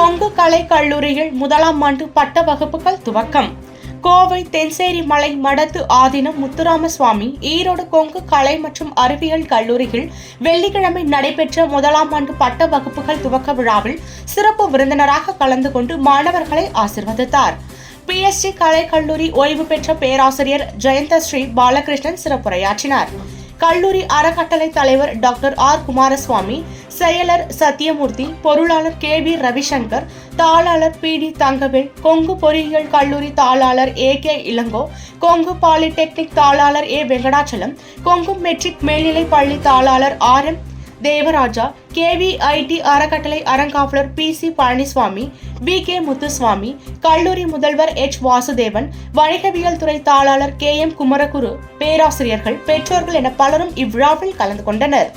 கொங்கு கலை கல்லூரியில் முதலாம் ஆண்டு பட்ட வகுப்புகள் துவக்கம். கோவை தென்சேரி மலை மடத்து ஆதீனம் முத்துராமசுவாமி ஈரோடு கொங்கு கலை மற்றும் அறிவியல் கல்லூரியில் வெள்ளிக்கிழமை நடைபெற்ற முதலாம் ஆண்டு பட்ட வகுப்புகள் துவக்க விழாவில் சிறப்பு விருந்தினராக கலந்து கொண்டு மாணவர்களை ஆசீர்வதித்தார். PSG கலை கல்லூரி ஓய்வு பெற்ற பேராசிரியர் ஜெயந்தஸ்ரீ பாலகிருஷ்ணன் சிறப்புரையாற்றினார். கல்லூரி அறக்கட்டளை தலைவர் டாக்டர் ஆர் குமாரசுவாமி, செயலர் சத்தியமூர்த்தி, பொருளாளர் KB ரவிசங்கர், தாளாளர் PD தங்கவேல், கொங்கு பொறியியல் கல்லூரி தாளாளர் AK இளங்கோ, கொங்கு பாலிடெக்னிக் தாளாளர் A வெங்கடாச்சலம், கொங்கு மெட்ரிக் மேல்நிலை பள்ளி தாளாளர் RM தேவராஜா, KVIT அறக்கட்டளை அறங்காவலர் PC பழனிசுவாமி, BK முத்துசுவாமி, கல்லூரி முதல்வர் H வாசுதேவன், வணிகவியல் துறை தாளாளர் KM குமரகுரு, பேராசிரியர்கள், பெற்றோர்கள் என பலரும் இவ்விழாவில் கலந்து கொண்டனர்.